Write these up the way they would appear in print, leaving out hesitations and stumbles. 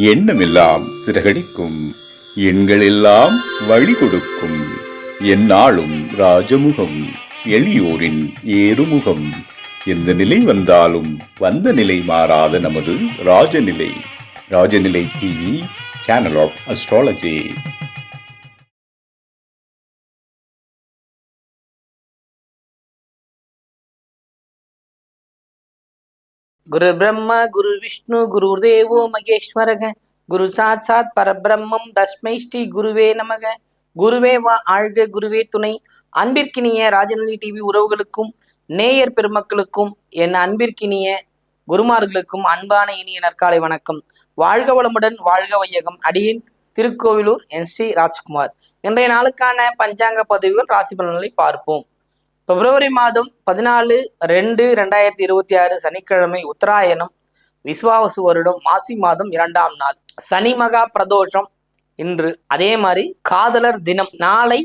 எண்ணமெல்லாம் சிறகடிக்கும், எண்களெல்லாம் வழி கொடுக்கும், எந்நாளும் ராஜமுகம், எளியோரின் ஏறுமுகம். எந்த நிலை வந்தாலும் வந்த நிலை மாறாத நமது Rajanilai. Rajanilai TV, channel of astrology. குரு பிரம்மா குரு விஷ்ணு குரு தேவோ மகேஸ்வரக குரு சாட்சாத் பரபிரம்மம் தஸ்மை ஸ்ரீ குருவே நமக. குருவே வா ஆழ்க குருவே துணை. அன்பிற்கினிய ராஜநிலை டிவி உறவுகளுக்கும் நேயர் பெருமக்களுக்கும் என் அன்பிற்கினிய குருமார்களுக்கும் அன்பான இனிய நற்காலை வணக்கம். வாழ்க வளமுடன், வாழ்க வையகம். அடியின் திருக்கோவிலூர் என் ஸ்ரீ ராஜ்குமார். இன்றைய நாளுக்கான பஞ்சாங்க பதிவுகள், ராசி பலன்களை பார்ப்போம். பிப்ரவரி மாதம் 14/2/2026 சனிக்கிழமை, உத்தராயணம், விஸ்வாவசு வருடம், மாசி மாதம் 2ஆம் நாள், சனி மகா பிரதோஷம் இன்று. அதே மாதிரி காதலர் தினம் நாளை,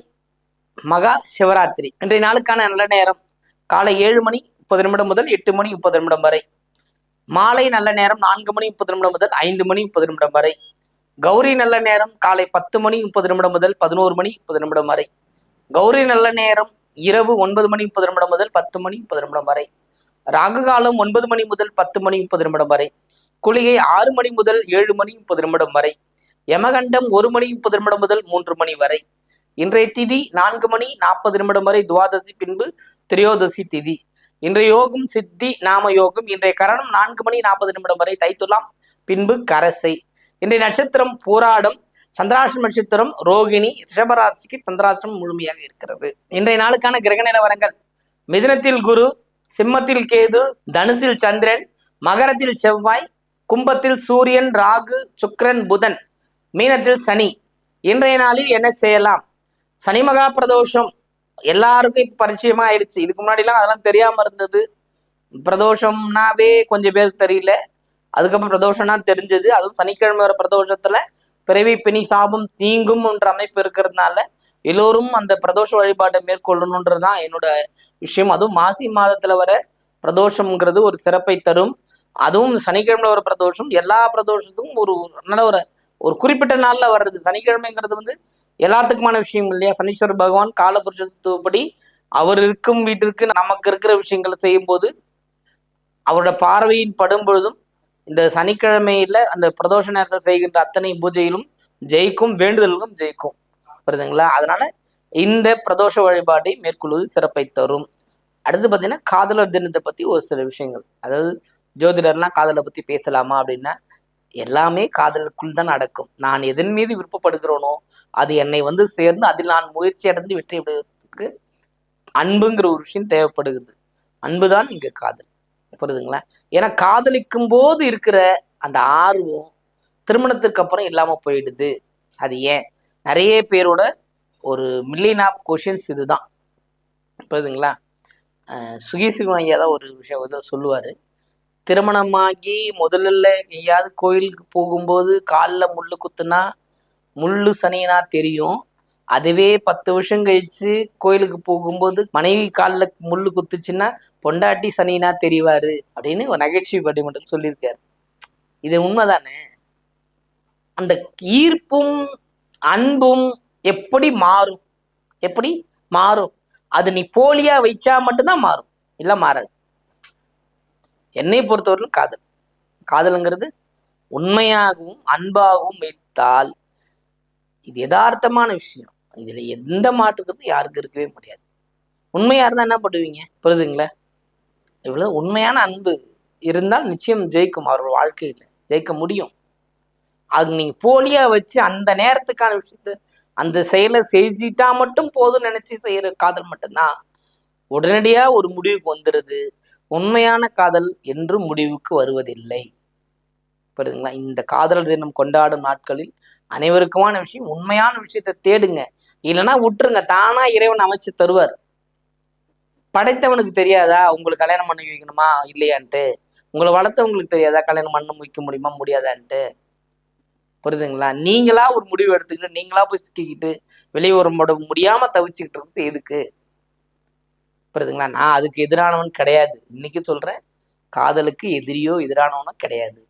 மகா சிவராத்திரி. இன்றைய நாளுக்கான நல்ல நேரம் காலை 7:30 முதல் 8:30 வரை. மாலை நல்ல நேரம் 4:30 முதல் 5:30 வரை. கௌரி நல்ல நேரம் காலை 10:30 முதல் 11:30 வரை. கௌரி நல்ல நேரம் இரவு 9:30 முதல் 10:30 வரை. ராகு காலம் 9 மணி முதல் 10:30 வரை. குளிகை 6 மணி முதல் 7:30 வரை. யமகண்டம் 1:30 முதல் 3 மணி வரை. இன்றைய திதி 4:40 வரை துவாதசி, பின்பு திரையோதசி திதி. இன்றைய யோகம் சித்தி நாம யோகம். இன்றைய கரணம் 4:40 வரை தைத்துலாம், பின்பு கரசை. இன்றைய நட்சத்திரம் பூராடம், சந்திராஷ்டிரம் நட்சத்திரம் ரோகிணி. ரிஷபராசிக்கு சந்திராஷ்டிரம் முழுமையாக இருக்கிறது. இன்றைய நாளுக்கான கிரக நிலவரங்கள்: மிதுனத்தில் குரு, சிம்மத்தில் கேது, தனுசில் சந்திரன், மகரத்தில் செவ்வாய், கும்பத்தில் சூரியன், ராகு, சுக்கிரன், புதன், மீனத்தில் சனி. இன்றைய நாளில் என்ன செய்யலாம்? சனி மகா பிரதோஷம் எல்லாருக்கும் இப்ப பரிச்சயமா ஆயிடுச்சு. இதுக்கு முன்னாடிலாம் அதெல்லாம் தெரியாம இருந்தது. பிரதோஷம்னாவே கொஞ்சம் பேருக்கு தெரியல, அதுக்கப்புறம் பிரதோஷம்னா தெரிஞ்சது. அதுவும் சனிக்கிழமை வர பிரதோஷத்துல பிறவி பிணி சாபம் நீங்கும் என்ற அமைப்பு இருக்கிறதுனால எல்லோரும் அந்த பிரதோஷ வழிபாட்டை மேற்கொள்ளணுன்றதுதான் என்னோட விஷயம். அதுவும் மாசி மாதத்துல வர பிரதோஷம்ங்கிறது ஒரு சிறப்பை தரும். அதுவும் சனிக்கிழமை வர பிரதோஷம் எல்லா பிரதோஷத்துக்கும் ஒரு நல்ல ஒரு குறிப்பிட்ட நாள்ல வர்றது. சனிக்கிழமைங்கிறது எல்லாத்துக்குமான விஷயம் இல்லையா? சனீஸ்வர பகவான் காலபுருஷத்துவப்படி அவர் இருக்கும் வீட்டிற்கு நமக்கு இருக்கிற விஷயங்களை செய்யும் போது அவரோட பார்வையின் படும் பொழுதும் இந்த சனிக்கிழமையில அந்த பிரதோஷ நேரத்தை செய்கின்ற அத்தனை பூஜையிலும் ஜெயிக்கும், வேண்டுதல்களும் ஜெயிக்கும். புரியுதுங்களா? அதனால இந்த பிரதோஷ வழிபாட்டை மேற்கொள்வது சிறப்பை தரும். அடுத்து பார்த்தீங்கன்னா காதலர் தினத்தை பத்தி ஒரு சில விஷயங்கள். அதாவது ஜோதிடர்லாம் காதலை பத்தி பேசலாமா அப்படின்னா, எல்லாமே காதலுக்குள் தான் நடக்கும். நான் எதன் மீது விருப்பப்படுகிறோனோ அது என்னை சேர்ந்து அதில் நான் முயற்சி அடைந்து வெற்றி அடைவதற்கு அன்புங்கிற ஒரு விஷயம் தேவைப்படுகிறது. அன்புதான் இங்க காதல். புரியுதுங்களா? ஏன்னா காதலிக்கும் போது இருக்கிற அந்த ஆர்வம் திருமணத்திற்கு அப்புறம் இல்லாம போயிடுது. அது ஏன்? நிறைய பேரோட ஒரு மில்லியன் ஆஃப் கொஷின்ஸ் இதுதான். புரியுதுங்களா? சுகிசிவம் ஐயா தான் ஒரு விஷயம் சொல்லுவாரு. திருமணமாகி முதல்ல எங்கேயாவது கோயிலுக்கு போகும்போது காலில் முள்ளு குத்துனா முள்ளு சனினா தெரியும். அதுவே 10 வருஷம் கழிச்சு கோயிலுக்கு போகும்போது மனைவி காலில் முள்ளு குத்துச்சுன்னா பொண்டாட்டி சனினா தெரிவாரு அப்படின்னு ஒரு நகைச்சுவை பட்டிமன்றத்தில் சொல்லியிருக்காரு. இது உண்மைதானே? அந்த ஈர்ப்பும் அன்பும் எப்படி மாறும்? எப்படி மாறும்? அது நீ போலியா வைச்சா மட்டும்தான் மாறும், இல்ல மாறாது. என்னை பொறுத்தவரையிலும் காதலுங்கிறது உண்மையாகவும் அன்பாகவும் வைத்தால் இது யதார்த்தமான விஷயம். இதுல எந்த மாற்றுக்கிறது யாருக்கு இருக்கவே முடியாது. உண்மையா இருந்தா என்ன பண்ணுவீங்க? புரியுதுங்களா? இவ்வளவு உண்மையான அன்பு இருந்தால் நிச்சயம் ஜெயிக்கும். அவரோட வாழ்க்கையில ஜெயிக்க முடியும். அது நீங்க போலியா வச்சு அந்த நேரத்துக்கான விஷயத்த அந்த செயலை செஞ்சிட்டா மட்டும் போதும் நினைச்சு செய்யற காதல் மட்டும்தான் உடனடியா ஒரு முடிவுக்கு வந்துடுது. உண்மையான காதல் என்றும் முடிவுக்கு வருவதில்லை. புரியுதுங்களா? இந்த காதலர் தினம் கொண்டாடும் நாட்களில் அனைவருக்குமான விஷயம், உண்மையான விஷயத்தை தேடுங்க. இல்லைன்னா விட்டுருங்க, தானா இறைவன் அமைச்சு தருவார். படைத்தவனுக்கு தெரியாதா உங்களுக்கு கல்யாணம் பண்ணி வைக்கணுமா இல்லையான்ட்டு? உங்களை வளர்த்தவங்களுக்கு தெரியாதா கல்யாணம் பண்ண வைக்க முடியுமா முடியாதான்ட்டு? புரியுதுங்களா? நீங்களா ஒரு முடிவு எடுத்துக்கிட்டு நீங்களா போய் சிக்கிக்கிட்டு வெளியே ஒரு முடியாம தவிச்சுக்கிட்டு இருக்கிறது எதுக்கு? புரியுதுங்களா? நான் அதுக்கு எதிரானவன் கிடையாது. இன்னைக்கு சொல்றேன், காதலுக்கு எதிரியோ எதிரானவனும் கிடையாது.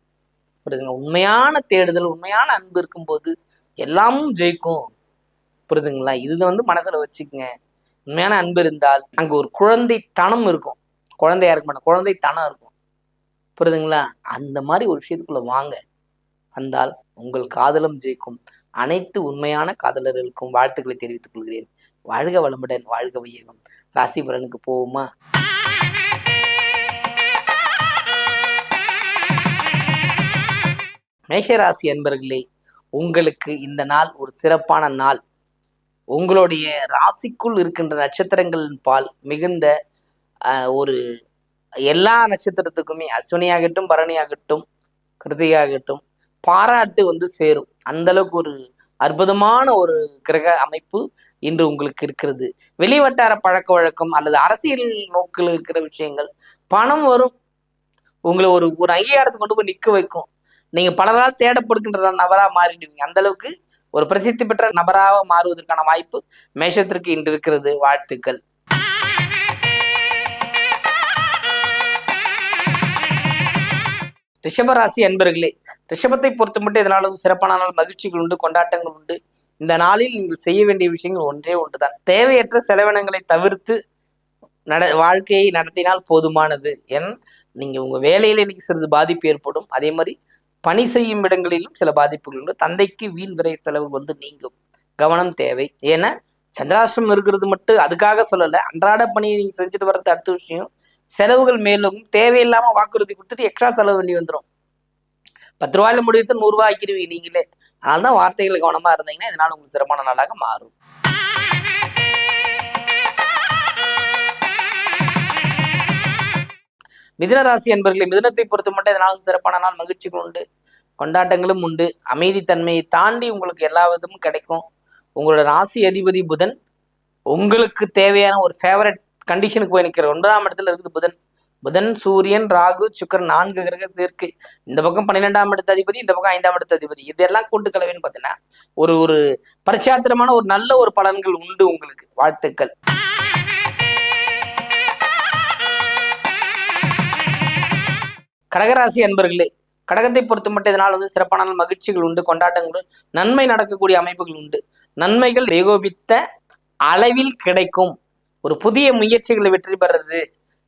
புரியுதுங்க. உண்மையான தேடுதல், உண்மையான அன்பு இருக்கும்போது எல்லாமும் ஜெயிக்கும். புரியுதுங்களா? இது வந்து மனசுல வச்சுக்கங்க. உண்மையான அன்பு இருந்தால் அங்க ஒரு குழந்தைத்தனம் இருக்கும். குழந்தையா இருக்க மாட்டோம், குழந்தைத்தனம் இருக்கும். புரியுதுங்களா? அந்த மாதிரி ஒரு விஷயத்துக்குள்ள வாங்க. வந்தால் உங்கள் காதலும் ஜெயிக்கும். அனைத்து உண்மையான காதலர்களுக்கும் வாழ்த்துக்களை தெரிவித்துக் கொள்கிறேன். வாழ்க வளமுடன், வாழ்க வையகம். ராசி பலனுக்கு போவோமா? மேஷராசி அன்பர்களே, உங்களுக்கு இந்த நாள் ஒரு சிறப்பான நாள். உங்களுடைய ராசிக்குள் இருக்கின்ற நட்சத்திரங்களின் பால் மிகுந்த ஒரு எல்லா நட்சத்திரத்துக்குமே அஸ்வினி ஆகட்டும், பரணி ஆகட்டும், கிருத்திகை ஆகட்டும், பாராட்டு வந்து சேரும். அந்த அளவுக்கு ஒரு அற்புதமான ஒரு கிரக அமைப்பு இன்று உங்களுக்கு இருக்கிறது. வெளிவட்டார பழக்க வழக்கம் அல்லது அரசியல் நோக்கில் இருக்கிற விஷயங்கள், பணம் வரும், உங்களை ஒரு ஒரு அங்கீகாரத்தை கொண்டு போய் நிற்க வைக்கும். நீங்க பலரால் தேடப்படுகின்ற நபரா மாறிடுவீங்க. அந்த அளவுக்கு ஒரு பிரசித்தி பெற்ற நபராக மாறுவதற்கான வாய்ப்பு மேஷத்திற்கு இன்று இருக்கிறது. வாழ்த்துக்கள். ரிஷபராசி அன்பர்களே, ரிஷபத்தை பொறுத்த மட்டும் இதனாலும் சிறப்பான நாள், மகிழ்ச்சிகள் உண்டு, கொண்டாட்டங்கள் உண்டு. இந்த நாளில் நீங்கள் செய்ய வேண்டிய விஷயங்கள் ஒன்றே ஒன்றுதான். தேவையற்ற செலவினங்களை தவிர்த்து வாழ்க்கையை நடத்தினால் போதுமானது. நீங்க உங்க வேலையில இன்னைக்கு சிறிது பாதிப்பு ஏற்படும். அதே மாதிரி பணி செய்யும் இடங்களிலும் சில பாதிப்புகள் உண்டு. தந்தைக்கு வீண் விரை செலவு வந்து நீங்கும். கவனம் தேவை. ஏன்னா சந்திராஷ்டிரம் இருக்கிறது மட்டும் அதுக்காக சொல்லலை. அன்றாட பணியை நீங்க செஞ்சுட்டு வர்றது அடுத்த விஷயம். செலவுகள் மேலும் தேவையில்லாம வாக்குறுதி கொடுத்துட்டு எக்ஸ்ட்ரா செலவு வேண்டி வந்துடும். 10 ரூபாயில முடிவுட்டு 100 ரூபாய் ஆக்கிடுவீங்க நீங்களே. அதனால்தான் வார்த்தைகள் கவனமா இருந்தீங்கன்னா இதனால உங்களுக்கு சிறப்பான நாளாக மாறும். மிதுன ராசி என்பவர்களை, மிதுனத்தை பொறுத்த மட்டும் இதனாலும் சிறப்பான நாள், மகிழ்ச்சிகள் உண்டு, கொண்டாட்டங்களும் உண்டு. அமைதித்தன்மையை தாண்டி உங்களுக்கு எல்லா விதமும் கிடைக்கும். உங்களோட ராசி அதிபதி புதன் உங்களுக்கு தேவையான ஒரு ஃபேவரட் கண்டிஷனுக்கு போய் நிற்கிற 9ஆம் இடத்துல இருக்குது புதன். புதன், சூரியன், ராகு, சுக்கரன் 4 கிரக சேர்க்கை. இந்த பக்கம் 12ஆம் இடத்து அதிபதி, இந்த பக்கம் 5ஆம் இடத்து அதிபதி. இதெல்லாம் கூட்டு கலவைன்னு பார்த்தீங்கன்னா ஒரு ஒரு பரிச்சாத்திரமான ஒரு நல்ல ஒரு பலன்கள் உண்டு உங்களுக்கு. வாழ்த்துக்கள். கடகராசி அன்பர்களே, கடகத்தை பொறுத்த மட்டும் இதனால் வந்து சிறப்பான மகிழ்ச்சிகள் உண்டு, கொண்டாட்டங்கள், நன்மை நடக்கக்கூடிய அமைப்புகள் உண்டு. நன்மைகள் ஏகோபித்த அளவில் கிடைக்கும். ஒரு புதிய முயற்சிகளை வெற்றி பெறது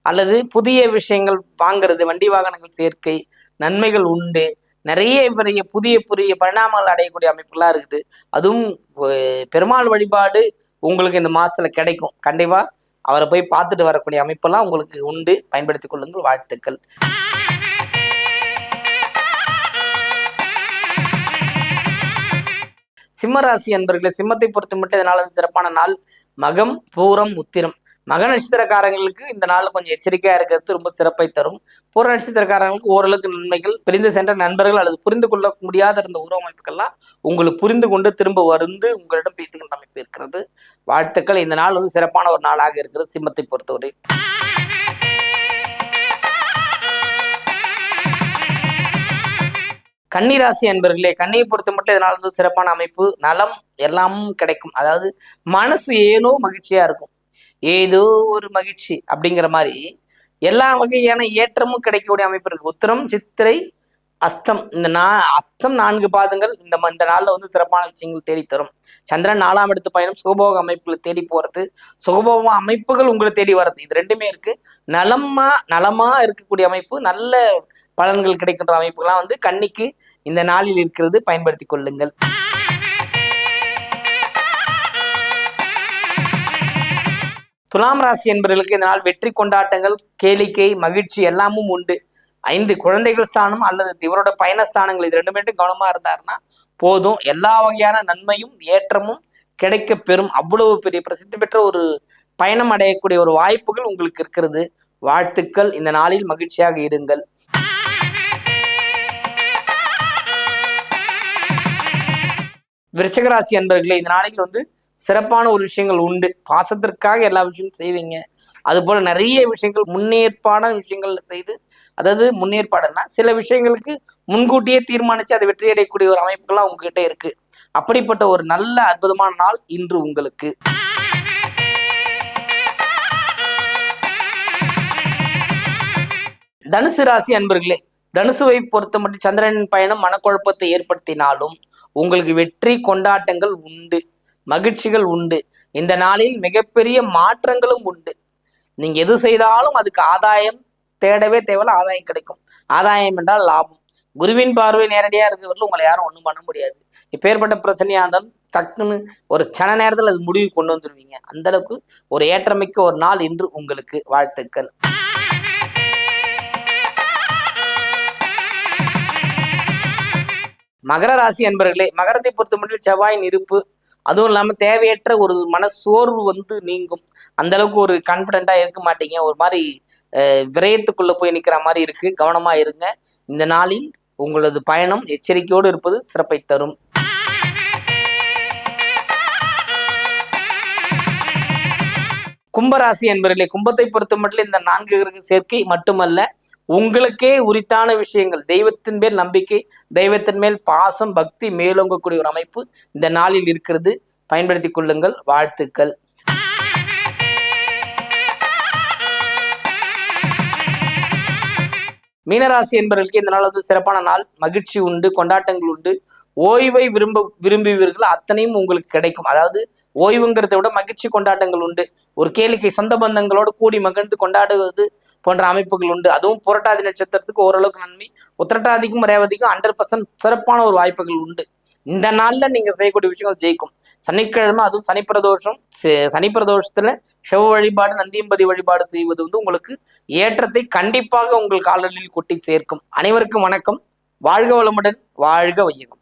அல்லது புதிய விஷயங்கள் வாங்கிறது, வண்டி வாகனங்கள் சேர்க்கை, நன்மைகள் உண்டு. நிறைய புதிய புதிய பரிணாமங்கள் அடையக்கூடிய அமைப்புகளாக இருக்குது. அதுவும் பெருமாள் வழிபாடு உங்களுக்கு இந்த மாசத்துல கிடைக்கும். கண்டிப்பா அவரை போய் பார்த்துட்டு வரக்கூடிய அமைப்பெல்லாம் உங்களுக்கு உண்டு. பயன்படுத்திக் கொள்ளுங்கள். வாழ்த்துக்கள். சிம்மராசி அன்பர்களே, சிம்மத்தை பொறுத்த மட்டும் இதனால சிறப்பான நாள், மகம், பூரம், உத்திரம். மக நட்சத்திரக்காரங்களுக்கு இந்த நாள் கொஞ்சம் எச்சரிக்கையா இருக்கிறது ரொம்ப சிறப்பை தரும். பூர நட்சத்திரக்காரங்களுக்கு ஓரளவுக்கு நன்மைகள், பிரிந்து சென்ற நண்பர்கள் அல்லது புரிந்து கொள்ள முடியாத இருந்த உறவு அமைப்புகள்லாம் உங்களுக்கு புரிந்து கொண்டு திரும்ப வந்து உங்களிடம் பேசுகின்ற அமைப்பு இருக்கிறது. வாழ்த்துக்கள். இந்த நாள் வந்து சிறப்பான ஒரு நாளாக இருக்கிறது சிம்மத்தை பொறுத்தவரை. கன்னிராசி அன்பர்களே, கன்னியை பொறுத்த மட்டும் இதனால வந்து சிறப்பான அமைப்பு, நலம் எல்லாமும் கிடைக்கும். அதாவது மனசு ஏனோ மகிழ்ச்சியா இருக்கும், ஏதோ ஒரு மகிழ்ச்சி அப்படிங்கிற மாதிரி எல்லா வகையான ஏற்றமும் கிடைக்கக்கூடிய அமைப்பு இருக்கு. உத்திரம், சித்திரை, அஸ்தம், இந்த அஸ்தம் 4 பாதங்கள் இந்த நாள்ல வந்து சிறப்பான விஷயங்கள் தேடி தரும். சந்திரன் 4ஆம் இடத்து பயணம் சுகபோக அமைப்புகளை தேடி போறது, சுகபோக அமைப்புகள் உங்களை தேடி வர்றது, இது ரெண்டுமே இருக்கு. நலமா இருக்கக்கூடிய அமைப்பு, நல்ல பலன்கள் கிடைக்கின்ற அமைப்புகள்லாம் வந்து கன்னிக்கு இந்த நாளில் இருக்கிறது. பயன்படுத்தி கொள்ளுங்கள். துலாம் ராசி என்பவர்களுக்கு இந்த நாள் வெற்றி, கொண்டாட்டங்கள், கேளிக்கை, மகிழ்ச்சி எல்லாமும் உண்டு. 5 குழந்தைகள் ஸ்தானம் அல்லது இவரோட பயணஸ்தானங்கள் இது 2 மட்டும் கவனமா இருந்தாருன்னா போதும். எல்லா வகையான நன்மையும் ஏற்றமும் கிடைக்க பெறும். அவ்வளவு பெரிய பிரசித்தி பெற்ற ஒரு பயணம் அடையக்கூடிய ஒரு வாய்ப்புகள் உங்களுக்கு இருக்கிறது. வாழ்த்துக்கள். இந்த நாளில் மகிழ்ச்சியாக இருங்கள். விருச்சிகராசி அன்பர்களே, இந்த நாளைக்கு வந்து சிறப்பான ஒரு விஷயங்கள் உண்டு. பாசத்திற்காக எல்லா விஷயமும் செய்வீங்க. அது போல நிறைய விஷயங்கள் முன்னேற்பான விஷயங்கள் செய்து, அதாவது முன்னேற்பாடுன்னா சில விஷயங்களுக்கு முன்கூட்டியே தீர்மானிச்சு அதை வெற்றி அடையக்கூடிய ஒரு அமைப்புகள்லாம் உங்ககிட்ட இருக்கு. அப்படிப்பட்ட ஒரு நல்ல அற்புதமான நாள் இன்று உங்களுக்கு. தனுசு ராசி அன்பர்களே, தனுசுவை பொறுத்த மட்டும் சந்திரனின் பயணம் மனக்குழப்பத்தை ஏற்படுத்தினாலும் உங்களுக்கு வெற்றி கொண்டாட்டங்கள் உண்டு, மகிழ்ச்சிகள் உண்டு. இந்த நாளில் மிகப்பெரிய மாற்றங்களும் உண்டு. நீங்க எது செய்தாலும் அதுக்கு ஆதாயம் தேடவே தேவையில்ல, ஆதாயம் கிடைக்கும். ஆதாயம் என்றால் லாபம். குருவின் பார்வை நேரடியா இருக்கிறவர்கள் உங்களை யாரும் ஒன்றும் பண்ண முடியாது. இப்பேற்பட்ட பிரச்சனையா இருந்தாலும் டக்குன்னு ஒரு சன நேரத்தில் அது முடிவு கொண்டு வந்துருவீங்க. அந்த அளவுக்கு ஒரு ஏற்றமிக்க ஒரு நாள் இன்று உங்களுக்கு. வாழ்த்துக்கள். மகர ராசி அன்பர்களே, மகரத்தை பொறுத்த மட்டும் செவ்வாயின் இருப்பு, அதுவும் இல்லாம தேவையற்ற ஒரு மன சோர்வு நீங்கும். அந்த அளவுக்கு ஒரு கான்பிடண்டா இருக்க மாட்டீங்க. ஒரு மாதிரி விரயத்துக்குள்ள போய் நிக்கிற மாதிரி இருக்கு. கவனமா இருங்க. இந்த நாளில் உங்களது பயணம் எச்சரிக்கையோடு இருப்பது சிறப்பை தரும். கும்பராசி என்பவர்களே, கும்பத்தை பொறுத்த மட்டும் இந்த 4 கிரக சேர்க்கை மட்டுமல்ல, உங்களுக்கே உரித்தான விஷயங்கள், தெய்வத்தின் மேல் நம்பிக்கை, தெய்வத்தின் மேல் பாசம், பக்தி மேலோங்கக்கூடிய ஒரு அமைப்பு இந்த நாளில் இருக்கிறது. பயன்படுத்திக் கொள்ளுங்கள். வாழ்த்துக்கள். மீனராசி என்பவர்களுக்கு இந்த நாள் சிறப்பான நாள். மகிழ்ச்சி உண்டு, கொண்டாட்டங்கள் உண்டு. ஓய்வை விரும்புவீர்கள், அத்தனையும் உங்களுக்கு கிடைக்கும். அதாவது ஓய்வுங்கிறத விட மகிழ்ச்சி கொண்டாட்டங்கள் உண்டு. ஒரு கேளிக்கை, சொந்த பந்தங்களோடு கூடி மகிழ்ந்து கொண்டாடுவது போன்ற அமைப்புகள் உண்டு. அதுவும் புரட்டாதி நட்சத்திரத்துக்கு ஓரளவுக்கு நன்மை. உத்திரட்டாதிக்கும் ரேவதிக்கும் 100% சிறப்பான ஒரு வாய்ப்புகள் உண்டு. இந்த நாள்ல நீங்க செய்யக்கூடிய விஷயங்கள் ஜெயிக்கும். சனிக்கிழமை, அதுவும் சனிப்பிரதோஷம், சனிப்பிரதோஷத்துல சிவ வழிபாடு, நந்தியம்பதி வழிபாடு செய்வது உங்களுக்கு ஏற்றத்தை கண்டிப்பாக உங்கள் காலங்களில் கொட்டி சேர்க்கும். அனைவருக்கும் வணக்கம். வாழ்க வளமுடன், வாழ்க வையகம்.